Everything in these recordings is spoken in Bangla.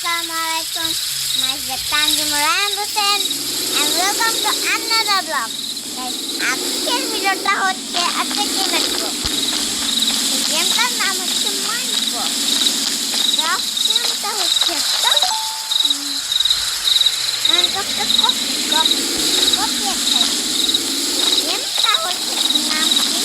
Assalamualaikum. Myself Tanjim Hussain and welcome to another vlog. Guys, আজকের ভিডিওটা হচ্ছে একটা গেমের গেমটার নাম হচ্ছে মাইনক্রাফট। গেমটা হচ্ছে একটা মাইনক্রাফটের কপি একটা গেমটা হচ্ছে নাম কি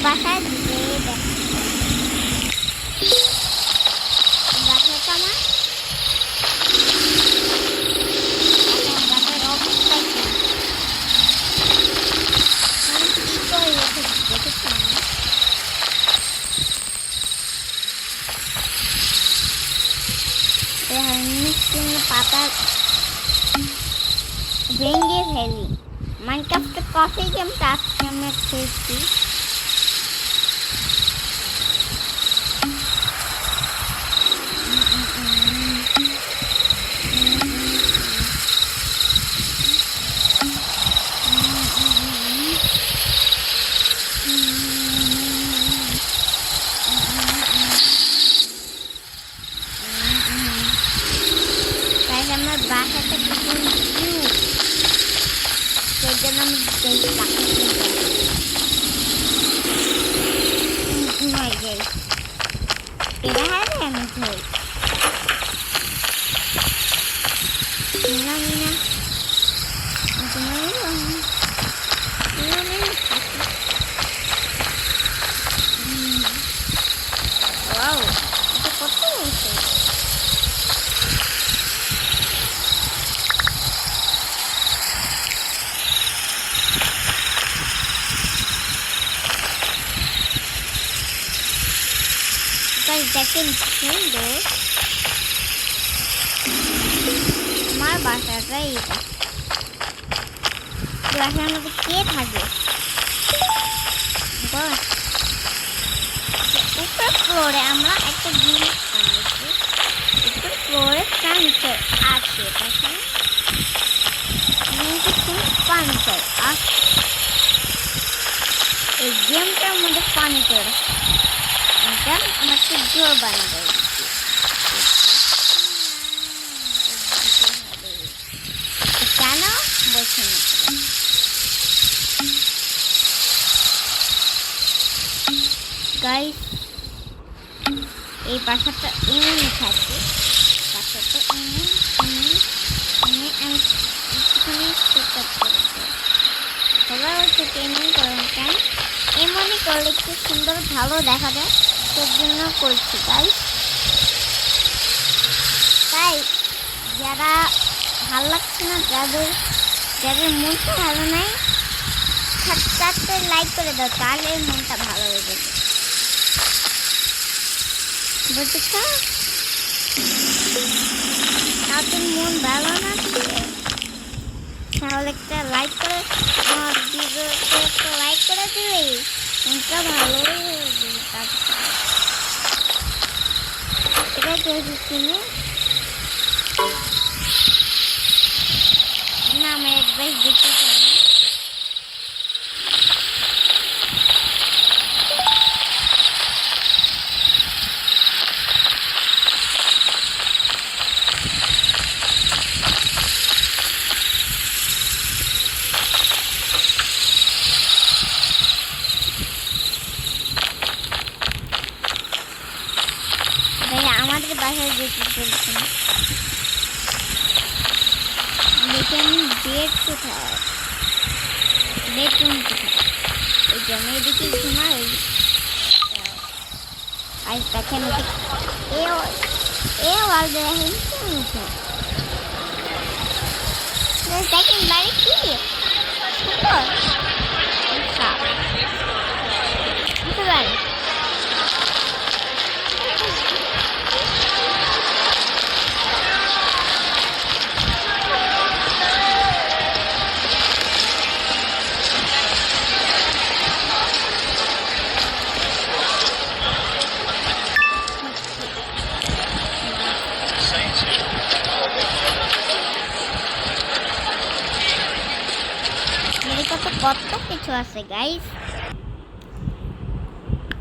বাসায় দিতে বাসাটা আমার বাসার অবস্থা কি করে দেখেছি পাতা ভেঙে ফেলি। মাইনক্রাফটের কফি গেমটা আজকে আমরা খেয়েছি। আমার বাসাটা কেমন সেই জন্য আমি আমি ধরি কত হয়েছে দেখেন সুন্দর আমার বাসাটা এটা বাসার মধ্যে কে থাকে উপর ফ্লোরে আমরা একটা জিনিস বানিয়েছি। উপর ফ্লোরে ফার্নিচার আছে ফার্নিচার আর এই গেমটার মধ্যে ফার্নিচার আমার খুব জোর বানাবো কেন বলছেন গাইস এই বাসাটা এমনই থাকে বাসাটা আমি একটুখানি সেটআপ করেছি। সবাই হচ্ছে এমনি করেন কেন এমনই করলে একটু সুন্দর ভালো দেখা যায় সেই জন্য করছি গাইস। তাই যারা ভালো লাগছে না যাদের মনটা ভালো নাই চারটে লাইক করে দাও তাহলে মনটা ভালো হয়ে যাবে বুঝেছ। তাদের মন ভালো না তাহলে একটা লাইক করে আমার ভিডিওতে একটা লাইক করে দিলে মনটা ভালো হয়ে যাবে। এটা কেউ না আমি একবার দেখতে চাই আমাদের বাসায় যেতে চলছে না দেখে আমি বেড কোথায় বেডরুম কোথায় ওই জন্য এদিকে ঘুমাই আর দেখেন এ ওয়াল দেখেন দেখেন বাড়ি কি সুন্দর কিছু আছে গাইস।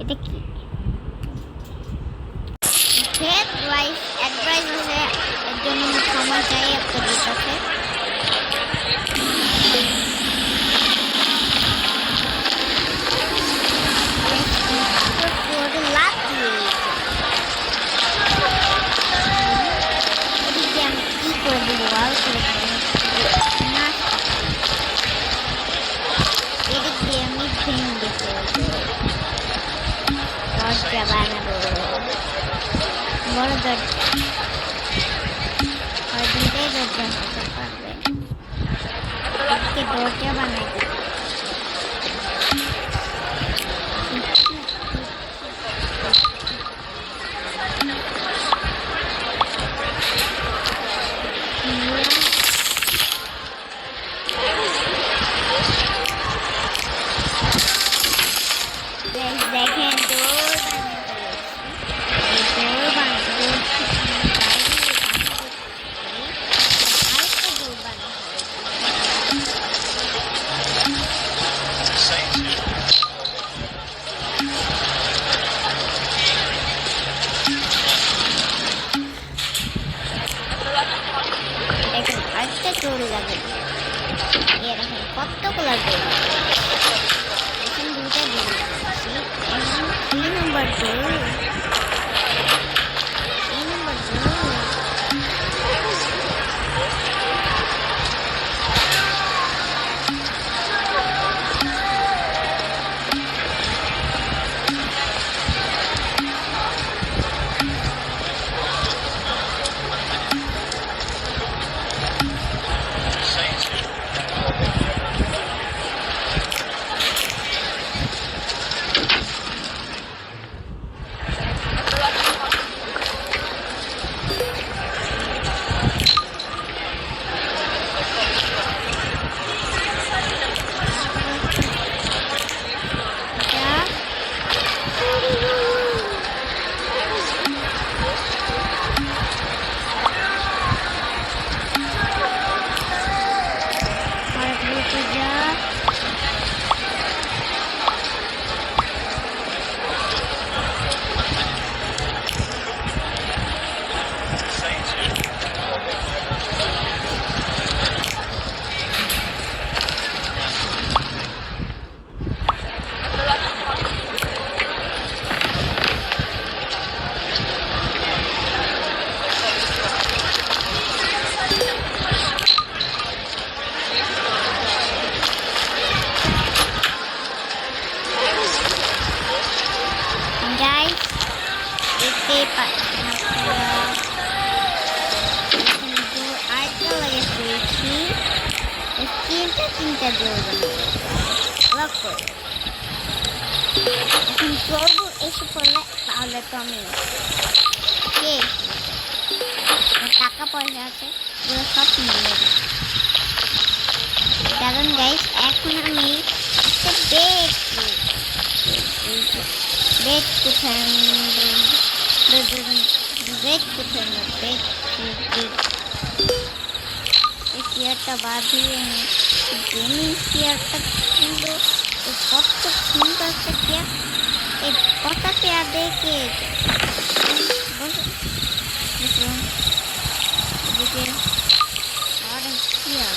এটা কি ক্ষেত রাইস অ্যাডভাইস আছে, এর জন্য ক্ষমা চাই আপনাদের কাছে। লাভ এদিকে আমি কি করে দেবো ওয়াল করে না, এদিক দিয়ে আমি ভেঙে ফেলবো, দরজা বানাবো, বড় দরজা, আর দুইটাই দরজা হতে পারবে, এদিকে দরজা বানাই দেবো। দেখেন ডোর দেখেন আরেকটা ডোর লাগে, এরকম কতগুলো ডোর, এখন দুইটা ডোর লাগাচ্ছি, এখন 3 নম্বর ডোর, 3 নম্বর ডোর। তিনটা ডোর লক করে এখন চোর এসে পড়লে তাহলে তো আমি কে টাকা পয়সা আছে পুরো সব নিয়ে নেব। কারণ গাইস এখন আমি একটা বেড কোথায় চেয়ারটা বাঁধিয়ে গেমিং চেয়ারটা কিনবো, কত সুন্দর একটা চেয়ার, এই কত চেয়ার দেখে অনেক চেয়ার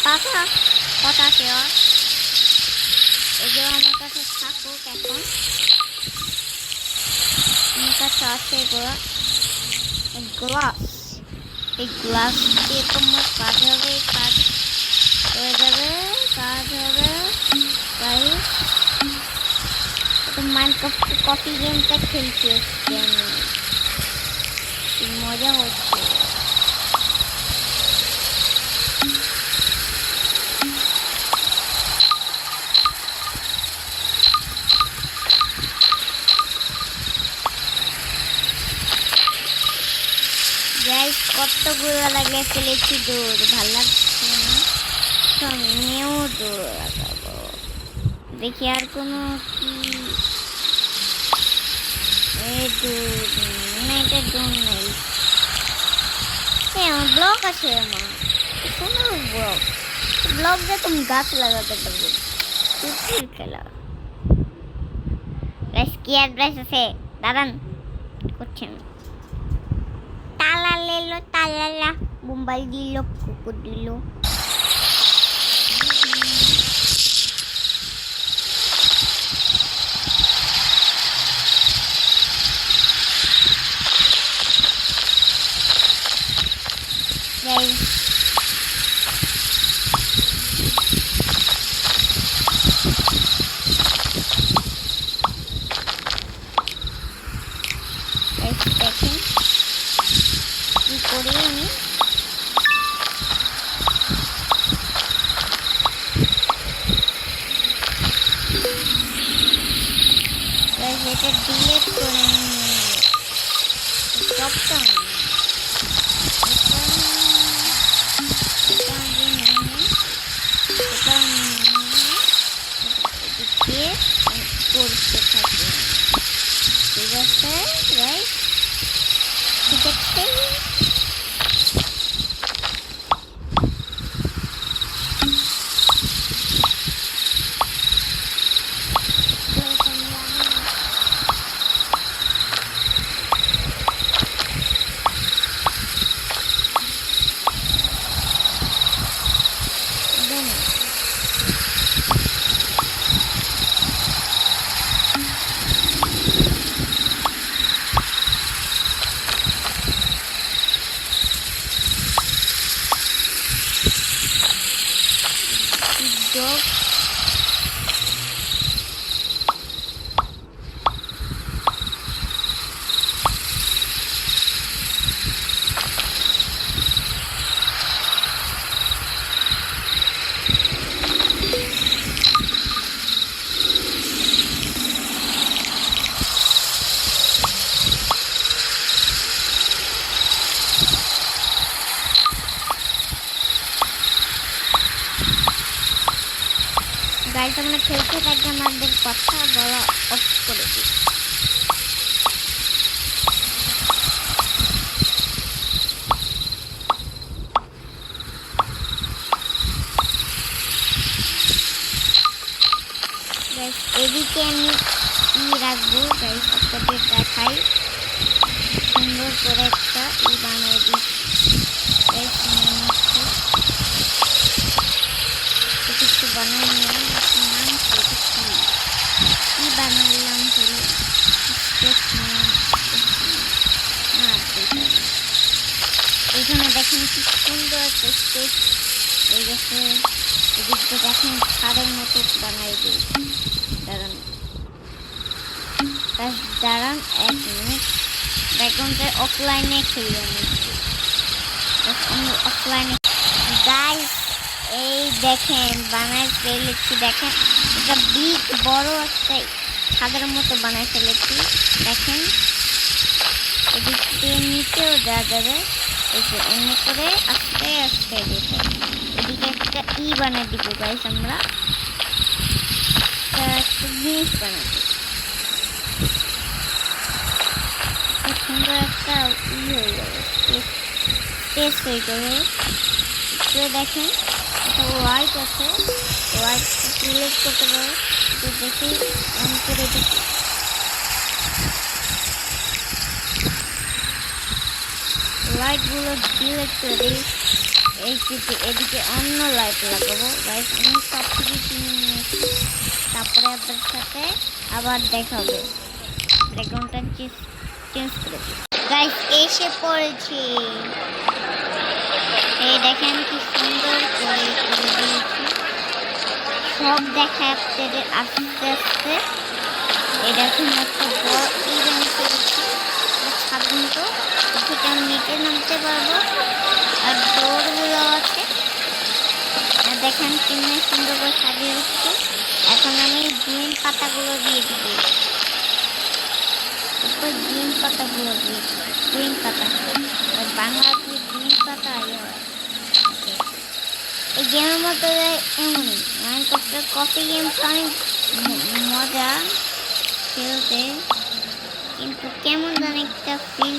পাতা কটা চেয়ার, এগুলো আমার কাছে থাকুক। এখন আমার কাছে আছে এগুলো গ্লাস, এই গ্লাস দিয়ে তোমার কাজ হবে, কাজ হয়ে যাবে, কাজ হবে। তাই মাইনক্রাফট কফি গেমটা খেলছি আজকে আমি, মজা হচ্ছে। কতগুলো লাগিয়ে ফেলেছি দৌড়, ভাল লাগছে না, সামনেও দৌড় লাগাবো। দেখি আর কোনো কি দৌড় না, এটা দৌড় নেই, ব্লক আছে আমার, কোনো ব্লক ব্লক দিয়ে তুমি গাছ লাগাতে পারবে। কুটির খেলা গাইস, কি অ্যাড্রেস আছে দাদান করছেন। তালা লেলো তালালা, মুম্বাই দিল কুকুর দিল। Guys, দেখেন কি করি আমি। এটা ডিলেট করে সবটা করতে থাকি, ঠিক আছে রাইট, ঠিক আছে। Dog. গাইস, আমরা খেলতে থাকি, আমাদের কথা বলা অফ করে দিই। গাইস, এদিকে আমি রাখবো গাইস, আপনাদের দেখাই সুন্দর করে একটা বানিয়ে দিচ্ছি গাইস। কিছু বানাই নিয়ে নাম কি বানালাম বলে এখানে দেখেন কি সুন্দর একটা স্টেজ হয়ে গেছে। এদিকে দেখেন ছাদের মতো বানাই দিই। দাঁড়ান দাঁড়ান 1 মিনিট, ব্যাকগ্রাউন্ডে অফলাইনে খেলি আমি অফলাইনে। গাইস, এই দেখেন বানাই ফেলেছি, দেখেন এটা বিগ বড় একটা ছাদের মতো বানাই ফেলেছি। দেখেন এদিকে নিচেও দেওয়া যাবে, এই যে এমনি করে আস্তে আস্তে দিতে। এদিকে একটা বানিয়ে দিব গাইস, আমরা একটা জিনিস বানাবো, সুন্দর একটা হয়ে যাবে, স্পেস হয়ে যাবে। দেখেন এটা হোয়াইট আছে, হোয়াইট সিলেক্ট করতে পারো। তো দেখি অন করে দেখি, লাইটগুলো ডিলেট করে দিই। এদিকে অন্য লাইট লাগাবো গাইস, আমি সব কিছু কিনে নিয়েছি। তারপরে আপনার সাথে আবার দেখা হবে। ব্যাকগ্রাউন্ডটা চেঞ্জ করে দিই গাইস, এসে পড়েছি। এই দেখেন কি সুন্দর করে দিয়েছি, সব দেখা আপনাদের আস্তে আস্তে। এই দেখুন একটা বড় ইভেন্ট করেছি ছাদ মতো, থেকে আমি নিচে নামতে পারবো। আর ডোরগুলো আছে, আর দেখেন কিনে সুন্দর করে সাজিয়ে দিচ্ছি। এখন আমি গ্রিন পাতাগুলো দিয়ে দিব, উপর গ্রিন পাতাগুলো দিয়ে দিব, গ্রিন পাতা বাংলাতে গ্রিন পাতা আগে হয়। এই গেমের মতো এমনই মাইনক্রাফটের কপি গেম অনেক মজা খেলতে, কিন্তু কেমন যেন একটা ফিল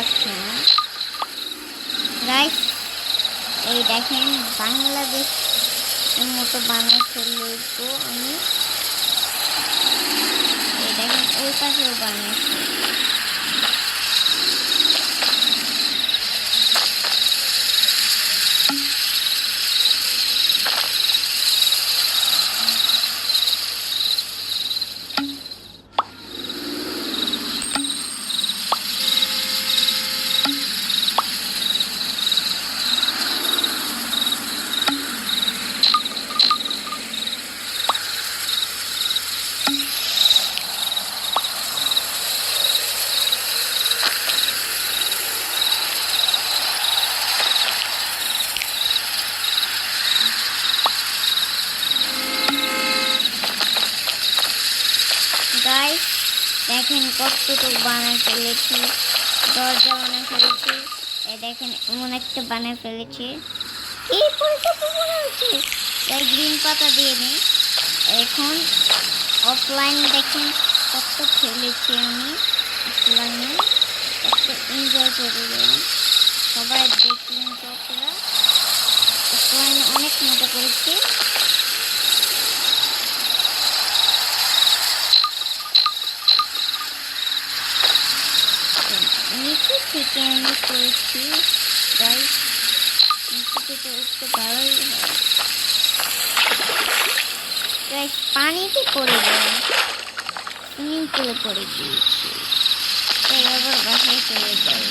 পারছি না গাইস। এই দেখেন বাংলাদেশ মতো বানায় ফেলবো আমি। এই দেখেন ওই পাশেও বানিয়েছি। গাইস দেখেন কতটুকু বানায় ফেলেছি, দরজা বানায় ফেলেছি। এই দেখেন এমন একটা বানায় ফেলেছি। এই পরিষ্কার মনে হচ্ছে তাই গ্রিন পাতা দিয়ে নিই। এখন অফলাইন দেখেন কত খেলেছি আমি, অফলাইনে কত এনজয় করে গেলাম। সবাই দেখলেন তো আপনারা, অফলাইনে অনেক মজা করেছি। নিচে থেকে আমি করেছি গাইস, নিচে থেকে উঠতে ভালোই হয় গাইস। পানিতে পড়ে গেলাম, সুইমিং পুলে পড়ে গিয়েছি, তাই আবার বাসায় চলে যাই।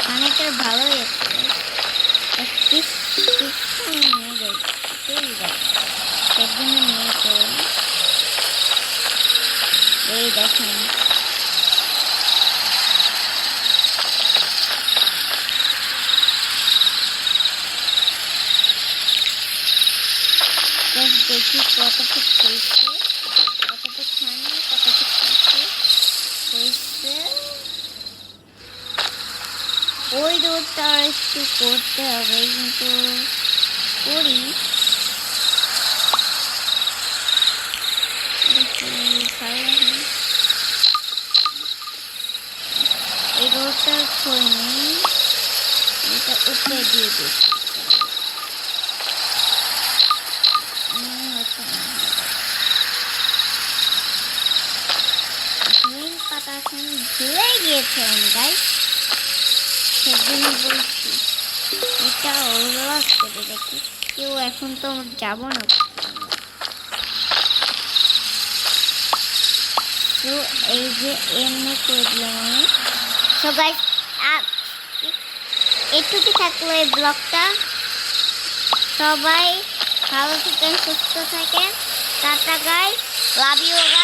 পানিটা ভালোই আছে নিয়ে যাই, সেই জন্য নিয়ে যাই। এই দেখেন দেখি কতটুকু হয়েছে, কতটুকু খানি, কতটুকু হয়েছে। ওই রোডটা একটু করতে হবে, কিন্তু করি এই রোডটা করিনি, এটা উপরে দিয়ে দিচ্ছি। গ্রিন পাতা ভুলে গিয়েছিলাম গাইস, সেজন্য বলছি এটা লস করে দেখি কেউ। এখন তো যাবো না, তো এই যে এমনি করে দিলাম আমি। তো গাইস এটুকু থাকলো এই ব্লগটা। সবাই ভালো থাকেন, সুস্থ থাকেন। Ta-ta guys, love you guys.